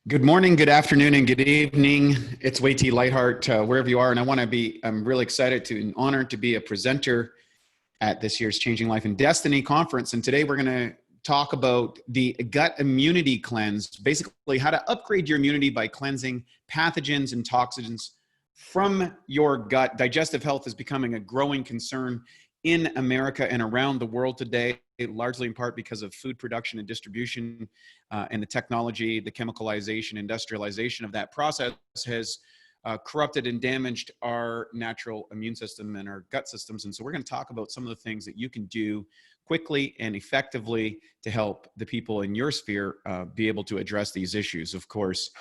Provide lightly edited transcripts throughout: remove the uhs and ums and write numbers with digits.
Good morning, good afternoon, and good evening. It's Way Lightheart, wherever you are. And I'm really excited and honored to be a presenter at this year's Changing Life and Destiny conference. And today we're going to talk about the gut immunity cleanse, basically how to upgrade your immunity by cleansing pathogens and toxins from your gut. Digestive health is becoming a growing concern in America and around the world today, largely in part because of food production and distribution and the technology, the chemicalization, industrialization of that process has corrupted and damaged our natural immune system and our gut systems. And so we're going to talk about some of the things that you can do quickly and effectively to help the people in your sphere be able to address these issues. Of course,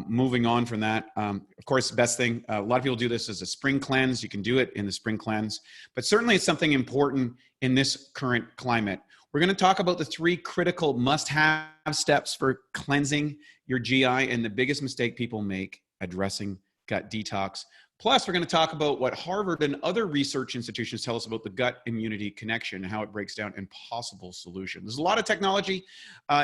moving on from that, of course, the best thing, a lot of people do this as a spring cleanse. You can do it in the spring cleanse, but certainly it's something important in this current climate. We're going to talk about the 3 critical must-have steps for cleansing your GI and the biggest mistake people make addressing gut detox. Plus, we're going to talk about what Harvard and other research institutions tell us about the gut immunity connection and how it breaks down and possible solutions. There's a lot of technology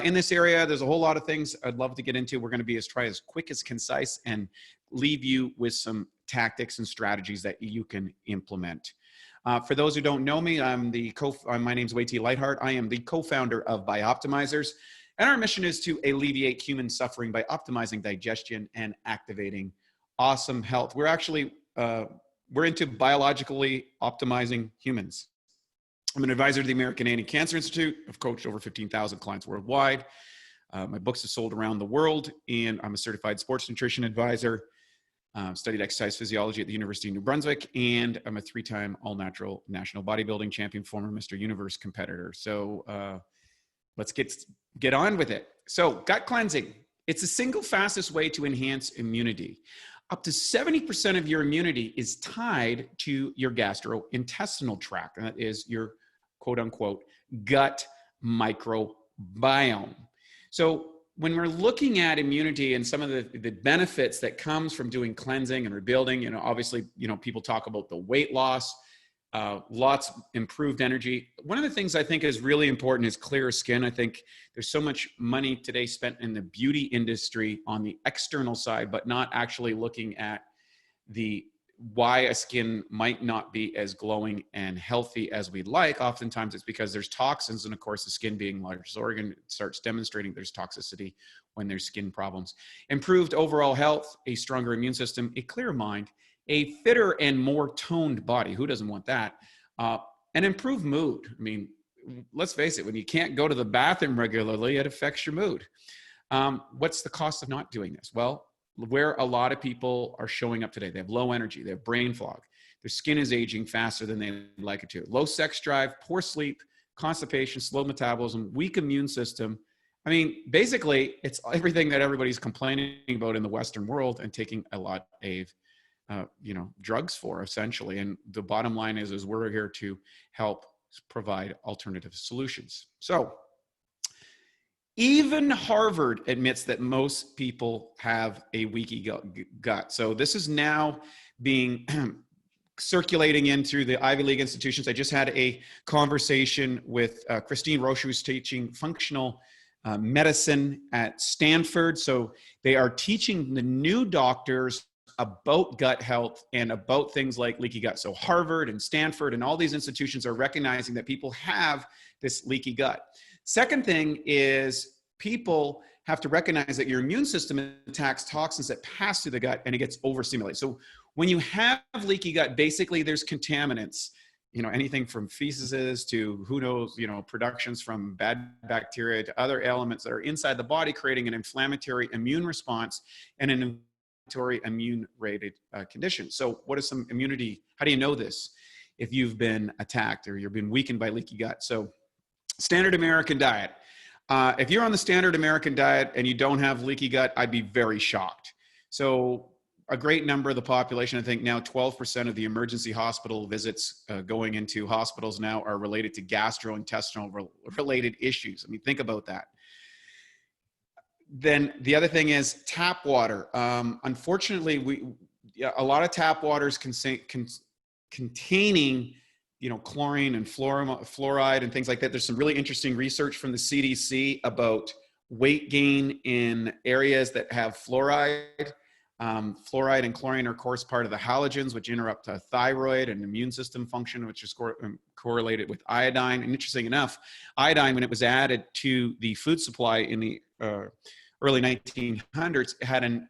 in this area. There's a whole lot of things I'd love to get into. We're going to try as quick as concise and leave you with some tactics and strategies that you can implement. For those who don't know me, my name's Way Lightheart. I am the co-founder of Bioptimizers, and our mission is to alleviate human suffering by optimizing digestion and activating awesome health. We're actually, we're into biologically optimizing humans. I'm an advisor to the American Anti-Cancer Institute. I've coached over 15,000 clients worldwide. My books are sold around the world, and I'm a certified sports nutrition advisor. Studied exercise physiology at the University of New Brunswick, and I'm a 3-time all-natural national bodybuilding champion, former Mr. Universe competitor. So let's get on with it. So gut cleansing, it's the single fastest way to enhance immunity. Up to 70% of your immunity is tied to your gastrointestinal tract, and that is your quote unquote gut microbiome. So when we're looking at immunity and some of the benefits that comes from doing cleansing and rebuilding, obviously, people talk about the weight loss, lots improved energy. One of the things I think is really important is clearer skin. I think there's so much money today spent in the beauty industry on the external side, but not actually looking at why a skin might not be as glowing and healthy as we'd like. Oftentimes it's because there's toxins, and of course the skin being the largest organ starts demonstrating there's toxicity when there's skin problems. Improved overall health, a stronger immune system, a clearer mind, a fitter and more toned body. Who doesn't want that? And improved mood. I mean, let's face it, when you can't go to the bathroom regularly, it affects your mood. What's the cost of not doing this? Well, where a lot of people are showing up today, they have low energy, they have brain fog, their skin is aging faster than they'd like it to, low sex drive, poor sleep, constipation, slow metabolism, weak immune system. I mean, basically, it's everything that everybody's complaining about in the Western world and taking a lot of drugs for, essentially. And the bottom line is we're here to help provide alternative solutions. So even Harvard admits that most people have a leaky gut. So this is now being circulating in through the Ivy League institutions. I just had a conversation with Christine Roche, who's teaching functional medicine at Stanford. So they are teaching the new doctors about gut health and about things like leaky gut. So Harvard and Stanford and all these institutions are recognizing that people have this leaky gut. Second thing is people have to recognize that your immune system attacks toxins that pass through the gut and it gets overstimulated. So when you have leaky gut, basically there's contaminants, anything from feces to who knows, productions from bad bacteria to other elements that are inside the body, creating an inflammatory immune response and an immune rated condition. So what is some immunity? How do you know this? If you've been attacked or you've been weakened by leaky gut. So standard American diet. If you're on the standard American diet and you don't have leaky gut, I'd be very shocked. So a great number of the population, I think now 12% of the emergency hospital visits going into hospitals now are related to gastrointestinal related issues. I mean, think about that. Then the other thing is tap water. Unfortunately, a lot of tap waters containing chlorine and fluoride and things like that. There's some really interesting research from the CDC about weight gain in areas that have fluoride. Fluoride and chlorine are, of course, part of the halogens, which interrupt thyroid and immune system function, which is correlated with iodine. And interesting enough, iodine, when it was added to the food supply in the early 1900s,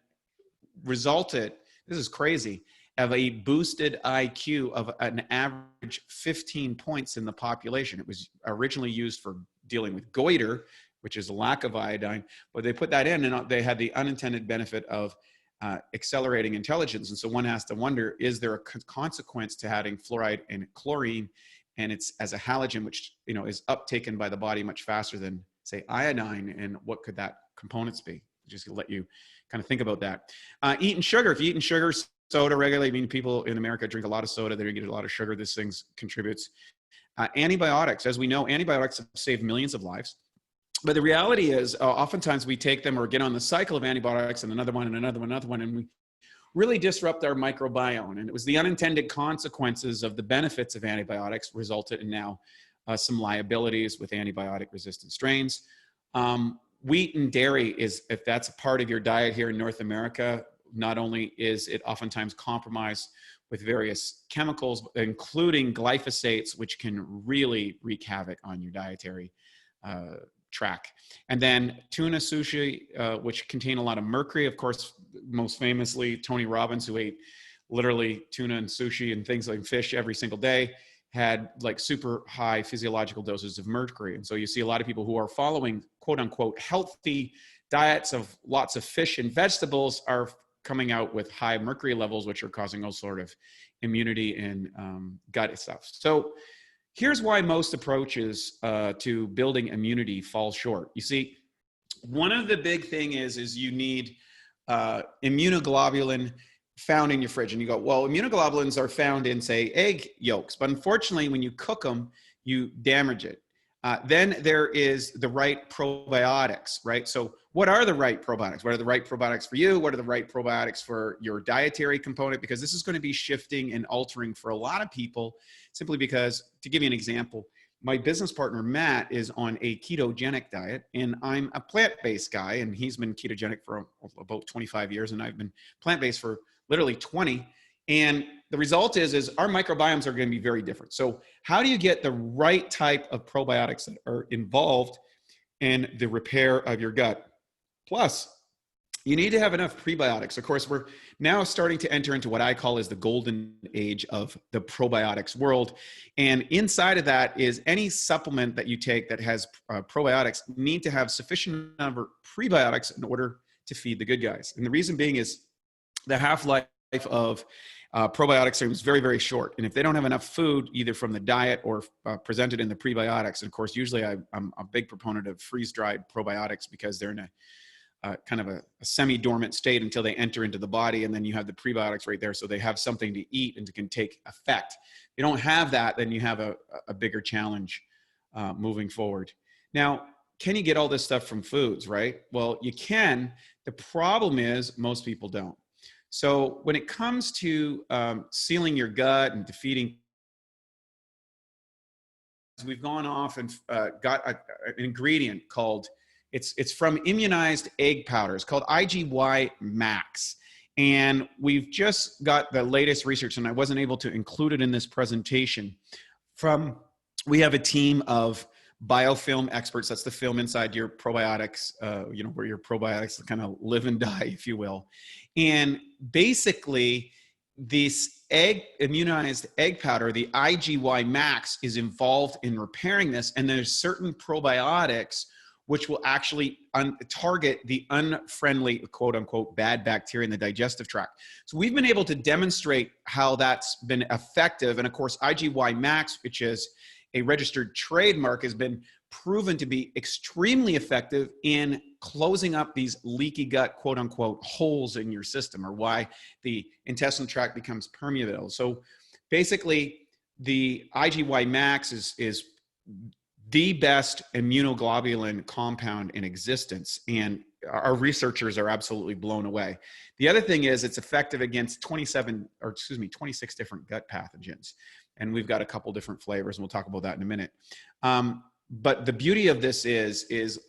resulted, this is crazy, of a boosted IQ of an average 15 points in the population. It was originally used for dealing with goiter, which is a lack of iodine, but they put that in and they had the unintended benefit of accelerating intelligence. And so one has to wonder, is there a consequence to having fluoride and chlorine, and it's as a halogen, which is uptaken by the body much faster than, say, iodine, and what could that components be? Just to let you kind of think about that. Eating sugar, if you're eating sugar, soda regularly, I mean, people in America drink a lot of soda, they get a lot of sugar, this thing contributes. Antibiotics, as we know, antibiotics have saved millions of lives. But the reality is, oftentimes we take them or get on the cycle of antibiotics and another one and another one, and we really disrupt our microbiome. And it was the unintended consequences of the benefits of antibiotics resulted in now some liabilities with antibiotic-resistant strains. Wheat and dairy is, if that's a part of your diet here in North America, not only is it oftentimes compromised with various chemicals, including glyphosates, which can really wreak havoc on your dietary track. And then tuna, sushi, which contain a lot of mercury. Of course, most famously, Tony Robbins, who ate literally tuna and sushi and things like fish every single day, had like super high physiological doses of mercury. And so you see a lot of people who are following quote unquote healthy diets of lots of fish and vegetables are coming out with high mercury levels, which are causing all sort of immunity and gut stuff. So here's why most approaches to building immunity fall short. You see, one of the big thing is you need immunoglobulin found in your fridge. And you go, well, immunoglobulins are found in, say, egg yolks. But unfortunately, when you cook them, you damage it. Then there is the right probiotics, right? So what are the right probiotics? What are the right probiotics for you? What are the right probiotics for your dietary component? Because this is going to be shifting and altering for a lot of people, simply because, to give you an example, my business partner, Matt, is on a ketogenic diet, and I'm a plant-based guy, and he's been ketogenic for about 25 years, and I've been plant-based for literally 20. And the result is our microbiomes are going to be very different. So how do you get the right type of probiotics that are involved in the repair of your gut? Plus, you need to have enough prebiotics. Of course, we're now starting to enter into what I call is the golden age of the probiotics world. And inside of that is any supplement that you take that has probiotics need to have sufficient number of prebiotics in order to feed the good guys. And the reason being is the half-life of probiotics is very, very short. And if they don't have enough food, either from the diet or presented in the prebiotics, and of course, usually I'm a big proponent of freeze-dried probiotics because they're in a kind of a semi-dormant state until they enter into the body, and then you have the prebiotics right there, so they have something to eat and can take effect. If you don't have that, then you have a bigger challenge moving forward. Now, can you get all this stuff from foods, right? Well, you can. The problem is most people don't. So when it comes to sealing your gut and defeating, we've gone off and got an ingredient called, it's from immunized egg powder. It's called IGY Max. And we've just got the latest research, and I wasn't able to include it in this presentation. We have a team of biofilm experts. That's the film inside your probiotics, where your probiotics kind of live and die, if you will. And basically, this immunized egg powder, the IGY Max, is involved in repairing this. And there's certain probiotics which will actually target the unfriendly, quote unquote, bad bacteria in the digestive tract. So we've been able to demonstrate how that's been effective. And of course, IGY Max, which is a registered trademark, has been proven to be extremely effective in closing up these leaky gut, quote unquote, holes in your system, or why the intestinal tract becomes permeable. So basically, the IGY Max is the best immunoglobulin compound in existence, and our researchers are absolutely blown away. The other thing is it's effective against 26 different gut pathogens. And we've got a couple different flavors, and we'll talk about that in a minute. But the beauty of this is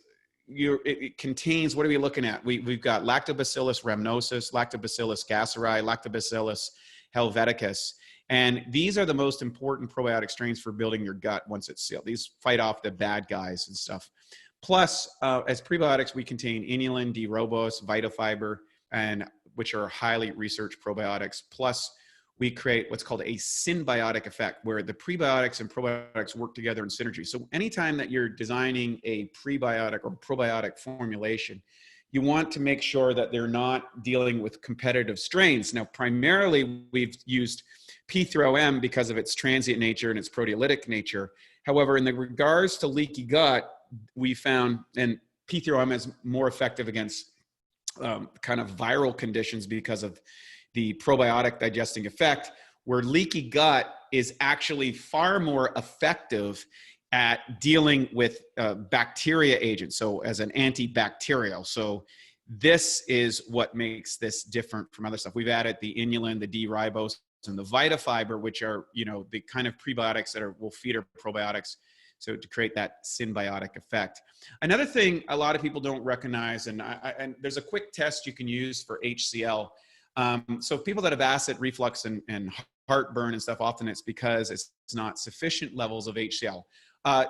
it contains, what are we looking at? We've got Lactobacillus rhamnosus, Lactobacillus gasseri, Lactobacillus helveticus. And these are the most important probiotic strains for building your gut once it's sealed. These fight off the bad guys and stuff. Plus, as prebiotics, we contain inulin, D-robust, vitafiber, and which are highly researched probiotics. Plus, we create what's called a symbiotic effect, where the prebiotics and probiotics work together in synergy. So anytime that you're designing a prebiotic or probiotic formulation, you want to make sure that they're not dealing with competitive strains. Now, primarily, we've used P3OM because of its transient nature and its proteolytic nature. However, in the regards to leaky gut, we found, and P3OM is more effective against kind of viral conditions because of the probiotic digesting effect, where leaky gut is actually far more effective at dealing with bacteria agents, so as an antibacterial. So this is what makes this different from other stuff. We've added the inulin, the D-ribose, and the vitafiber, which are, you know, the kind of prebiotics that will feed our probiotics, so to create that symbiotic effect. Another thing a lot of people don't recognize, and there's a quick test you can use for HCl. So people that have acid reflux and heartburn and stuff, often it's because it's not sufficient levels of HCl.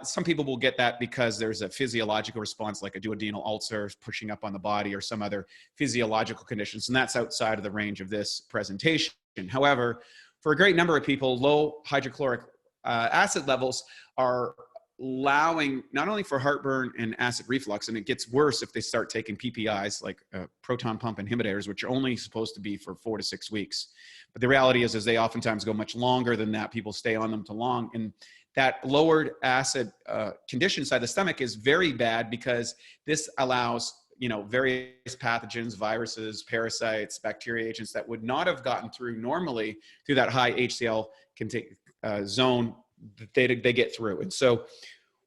Some people will get that because there's a physiological response, like a duodenal ulcer pushing up on the body or some other physiological conditions, and that's outside of the range of this presentation. However, for a great number of people, low hydrochloric acid levels are allowing not only for heartburn and acid reflux, and it gets worse if they start taking PPIs, like proton pump inhibitors, which are only supposed to be for 4 to 6 weeks. But the reality is they oftentimes go much longer than that. People stay on them too long. And that lowered acid condition inside the stomach is very bad, because this allows, you know, various pathogens, viruses, parasites, bacteria agents that would not have gotten through normally through that high HCl zone, they get through. And so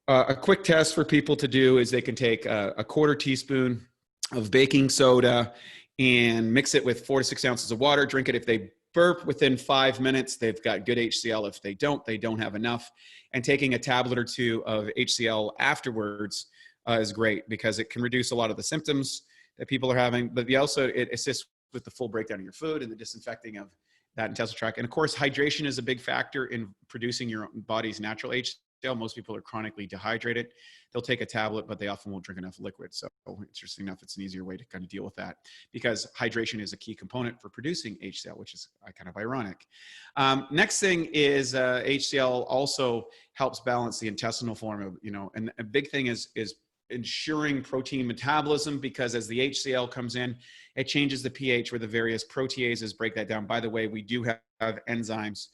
a quick test for people to do is they can take a quarter teaspoon of baking soda and mix it with 4 to 6 ounces of water, drink it. If they burp within 5 minutes, they've got good HCl. If they don't have enough. And taking a tablet or two of HCl afterwards is great, because it can reduce a lot of the symptoms that people are having, but it assists with the full breakdown of your food and the disinfecting of that intestinal tract. And of course, hydration is a big factor in producing your body's natural HCl. Most people are chronically dehydrated. They'll take a tablet, but they often won't drink enough liquid. So interesting enough, it's an easier way to kind of deal with that, because hydration is a key component for producing HCl, which is kind of ironic. Next thing is HCl also helps balance the intestinal flora, you know, and a big thing is ensuring protein metabolism, because as the HCl comes in, it changes the pH where the various proteases break that down. By the way, we do have enzymes,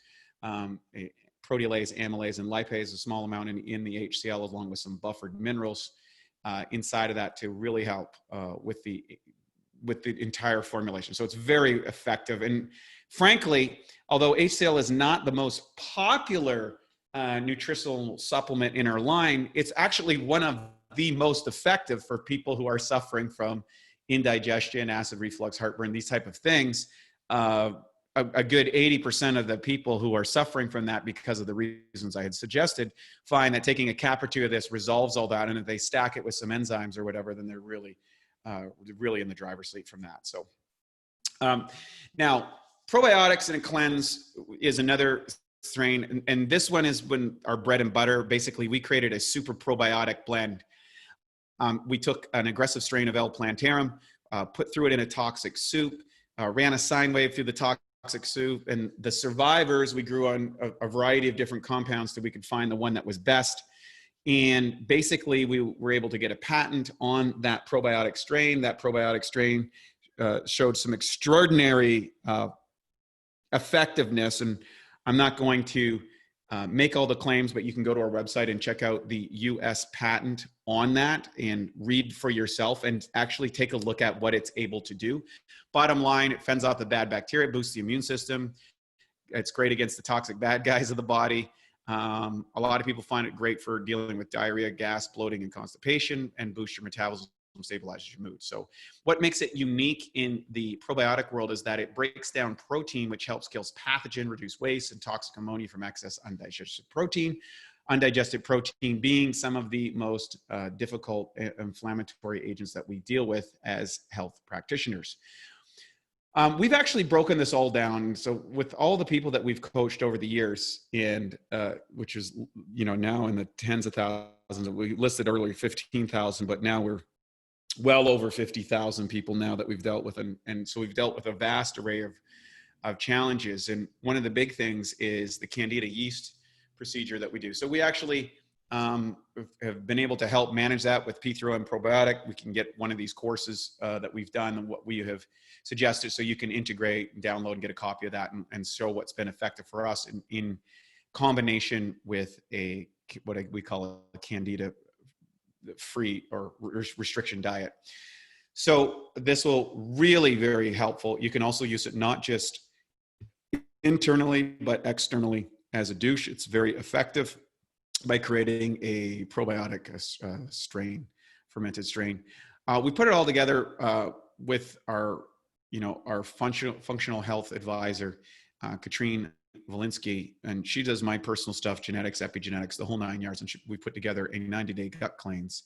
proteolase, amylase, and lipase, a small amount in the HCl, along with some buffered minerals inside of that to really help with the entire formulation. So it's very effective. And frankly, although HCl is not the most popular nutritional supplement in our line, it's actually one of the most effective for people who are suffering from indigestion, acid reflux, heartburn, these type of things. A good 80% of the people who are suffering from that, because of the reasons I had suggested, find that taking a cap or two of this resolves all that. And if they stack it with some enzymes or whatever, then they're really in the driver's seat from that. So now, probiotics in a cleanse is another strain. And this one is when our bread and butter. Basically, we created a super probiotic blend. We took an aggressive strain of L. plantarum, put through it in a toxic soup, ran a sine wave through the toxic soup, and the survivors, we grew on a variety of different compounds so we could find the one that was best. And basically, we were able to get a patent on that probiotic strain. That probiotic strain showed some extraordinary effectiveness. And I'm not going to make all the claims, but you can go to our website and check out the US patent on that and read for yourself and actually take a look at what it's able to do. Bottom line, it fends off the bad bacteria, boosts the immune system. It's great against the toxic bad guys of the body. A lot of people find it great for dealing with diarrhea, gas, bloating, and constipation, and boosts your metabolism, stabilizes your mood. So what makes it unique in the probiotic world is that it breaks down protein, which helps kill pathogen, reduce waste, and toxic ammonia from excess undigested protein. undigested protein being some of the most difficult inflammatory agents that we deal with as health practitioners. We've actually broken this all down. So with all the people that we've coached over the years, and which is, now in the tens of thousands, we listed earlier 15,000, but now we're well over 50,000 people now that we've dealt with. And so we've dealt with a vast array of challenges. And one of the big things is the Candida yeast procedure that we do. So we actually have been able to help manage that with P3OM probiotic. We can get one of these courses that we've done and what we have suggested, so you can integrate and download and get a copy of that and show what's been effective for us in combination with what we call a Candida free or restriction diet. So this will really very helpful. You can also use it not just internally, but externally as a douche. It's very effective by creating a probiotic strain, fermented strain. We put it all together with our functional health advisor, Katrine Walensky, and she does my personal stuff, genetics, epigenetics, the whole 9 yards. And we put together a 90-day gut cleanse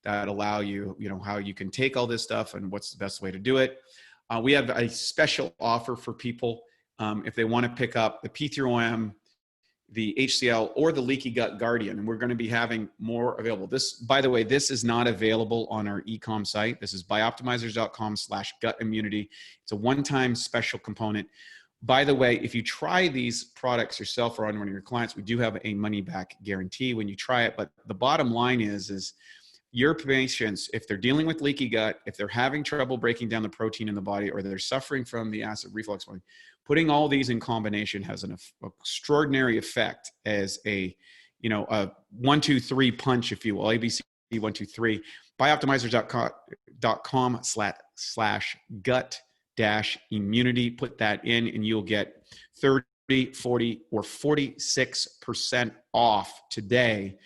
that allow you, how you can take all this stuff and what's the best way to do it. We have a special offer for people if they want to pick up the P3OM, the HCL, or the Leaky Gut Guardian, and we're going to be having more available. This, by the way, this is not available on our e-com site. This is bioptimizers.com/gut immunity. It's a one-time special component. By the way, if you try these products yourself or on one of your clients, we do have a money-back guarantee when you try it. But the bottom line is your patients, if they're dealing with leaky gut, if they're having trouble breaking down the protein in the body, or they're suffering from the acid reflux, putting all these in combination has an extraordinary effect as a 1-2-3 punch, if you will, ABC 1-2-3. Bioptimizers.com/gut-immunity. Put that in and you'll get 30, 40, or 46% off today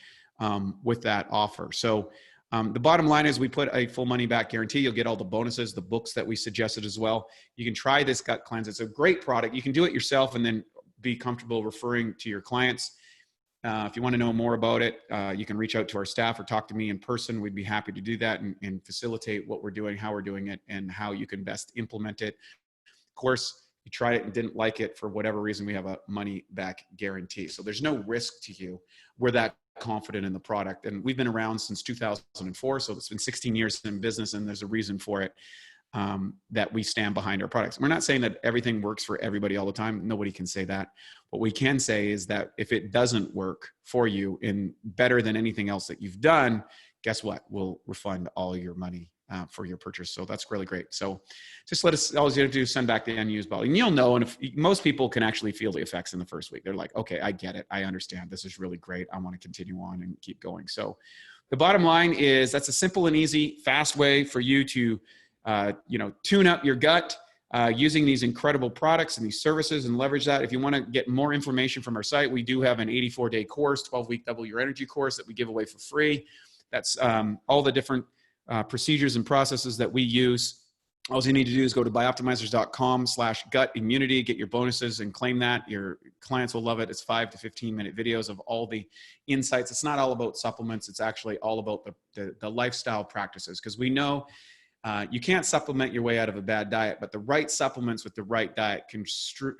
with that offer. So the bottom line is we put a full money back guarantee. You'll get all the bonuses, the books that we suggested as well. You can try this gut cleanse. It's a great product. You can do it yourself and then be comfortable referring to your clients. If you want to know more about it, you can reach out to our staff or talk to me in person. We'd be happy to do that and facilitate what we're doing, how we're doing it, and how you can best implement it. Of course, you tried it and didn't like it for whatever reason, we have a money back guarantee. So there's no risk to you. We're that confident in the product. And we've been around since 2004. So it's been 16 years in business, and there's a reason for it, that we stand behind our products. We're not saying that everything works for everybody all the time. Nobody can say that. What we can say is that if it doesn't work for you in better than anything else that you've done, guess what? We'll refund all your money for your purchase. So that's really great. So just let us, all you have to do is send back the unused bottle, and you'll know. And if most people can actually feel the effects in the first week, they're like, okay, I get it. I understand. This is really great. I want to continue on and keep going. So the bottom line is that's a simple and easy, fast way for you to, tune up your gut using these incredible products and these services and leverage that. If you want to get more information from our site, we do have an 84-day course, 12-week Double Your Energy course that we give away for free. That's all the different procedures and processes that we use. All you need to do is go to bioptimizers.com/gut-immunity, get your bonuses and claim that. Your clients will love it. It's 5 to 15-minute videos of all the insights. It's not all about supplements. It's actually all about the lifestyle practices, because we know you can't supplement your way out of a bad diet, but the right supplements with the right diet can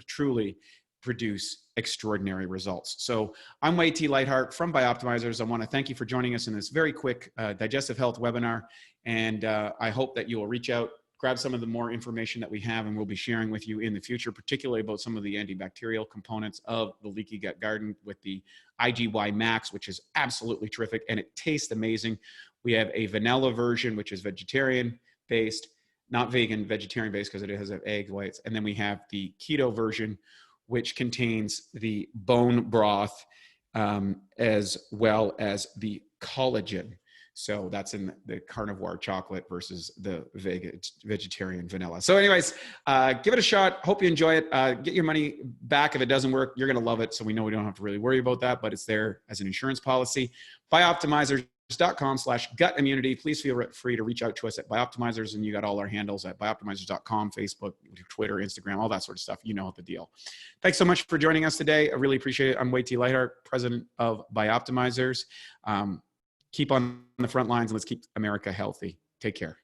truly produce extraordinary results. So I'm Wade T. Lightheart from Bioptimizers. I want to thank you for joining us in this very quick digestive health webinar. And I hope that you will reach out, grab some of the more information that we have and we'll be sharing with you in the future, particularly about some of the antibacterial components of the Leaky Gut Garden with the IGY Max, which is absolutely terrific and it tastes amazing. We have a vanilla version, which is vegetarian based, not vegan, vegetarian based, because it has egg whites. And then we have the keto version, which contains the bone broth as well as the collagen. So that's in the carnivore chocolate versus the vegetarian vanilla. So anyways, give it a shot. Hope you enjoy it. Get your money back if it doesn't work. You're going to love it. So we know we don't have to really worry about that, but it's there as an insurance policy. Bioptimizers bioptimizers.com/gut immunity. Please feel free to reach out to us at Bioptimizers, and you got all our handles at bioptimizers.com, Facebook, Twitter, Instagram, all that sort of stuff. You know the deal. Thanks so much for joining us today. I really appreciate it. I'm Wei-T Lightheart, president of Bioptimizers. Keep on the front lines and let's keep America healthy. Take care.